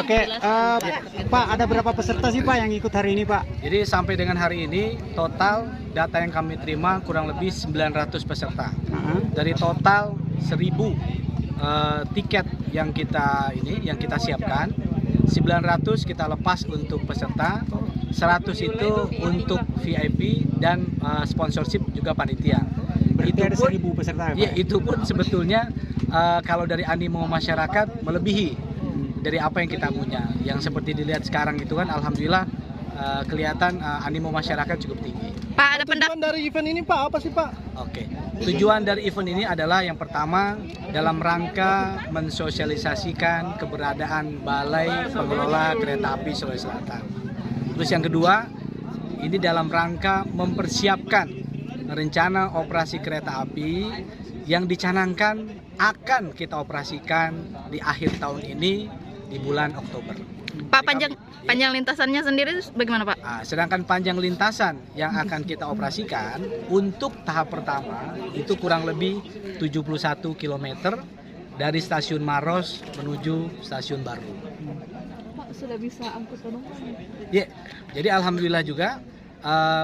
Oke, Pak, ada berapa peserta sih Pak yang ikut hari ini Pak? Jadi sampai dengan hari ini total data yang kami terima kurang lebih 900 peserta. Dari total 1000 tiket yang kita siapkan, 900 kita lepas untuk peserta, 100 itu untuk VIP dan sponsorship juga panitia. Berarti Itu ada pun 1000 peserta ya Pak? Ya, itu pun sebetulnya kalau dari animo masyarakat melebihi dari apa yang kita punya. Yang seperti dilihat sekarang itu kan alhamdulillah kelihatan animo masyarakat cukup tinggi. Pak, ada Tujuan dari event ini Pak, apa sih Pak? Oke. Tujuan dari event ini adalah yang pertama dalam rangka mensosialisasikan keberadaan Balai Pengelola Kereta Api Sulawesi Selatan. Terus yang kedua, ini dalam rangka mempersiapkan rencana operasi kereta api yang dicanangkan akan kita operasikan di akhir tahun ini di bulan Oktober. Pak, panjang lintasannya sendiri bagaimana Pak? Sedangkan panjang lintasan yang akan kita operasikan untuk tahap pertama itu kurang lebih 71 km dari stasiun Maros menuju stasiun Baru. Pak, sudah bisa angkut penumpang? Ya, jadi alhamdulillah juga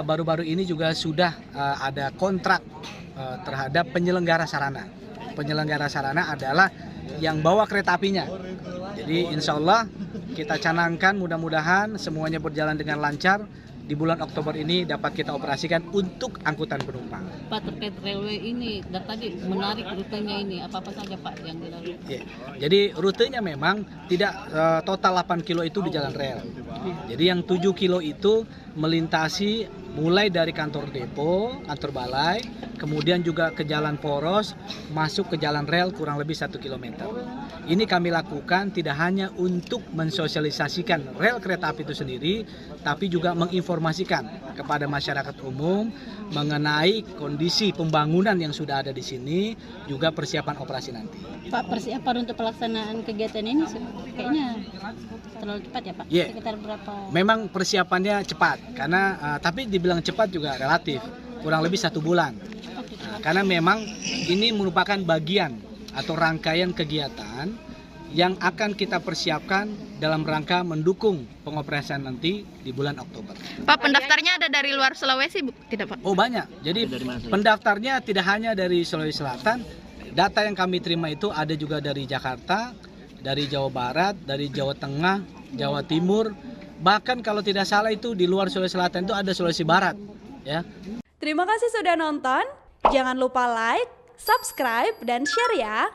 baru-baru ini juga sudah ada kontrak terhadap penyelenggara sarana. Penyelenggara sarana adalah yang bawa kereta apinya. Jadi insya Allah kita canangkan mudah-mudahan semuanya berjalan dengan lancar. Di bulan Oktober ini dapat kita operasikan untuk angkutan penumpang. Pak, terkait railway ini, dan tadi menarik rutenya ini, apa-apa saja Pak yang dilalui? Ya, jadi rutenya memang tidak total 8 kilo itu di jalan rel. Jadi yang 7 kilo itu melintasi mulai dari kantor depo, kantor balai, kemudian juga ke jalan poros, masuk ke jalan rel kurang lebih 1 km. Ini kami lakukan tidak hanya untuk mensosialisasikan rel kereta api itu sendiri, tapi juga menginformasikan kepada masyarakat umum mengenai kondisi pembangunan yang sudah ada di sini, juga persiapan operasi nanti. Pak, persiapan untuk pelaksanaan kegiatan ini kayaknya terlalu cepat ya Pak? Yeah. Sekitar berapa? Memang persiapannya cepat, karena tapi dibilang cepat juga relatif, kurang lebih 1 bulan. Karena memang ini merupakan bagian atau rangkaian kegiatan yang akan kita persiapkan dalam rangka mendukung pengoperasian nanti di bulan Oktober. Pak, pendaftarnya ada dari luar Sulawesi tidak Pak? Oh banyak, jadi pendaftarnya tidak hanya dari Sulawesi Selatan. Data yang kami terima itu ada juga dari Jakarta, dari Jawa Barat, dari Jawa Tengah, Jawa Timur, bahkan kalau tidak salah itu di luar Sulawesi Selatan itu ada Sulawesi Barat, ya. Terima kasih sudah nonton. Jangan lupa like, subscribe, dan share ya.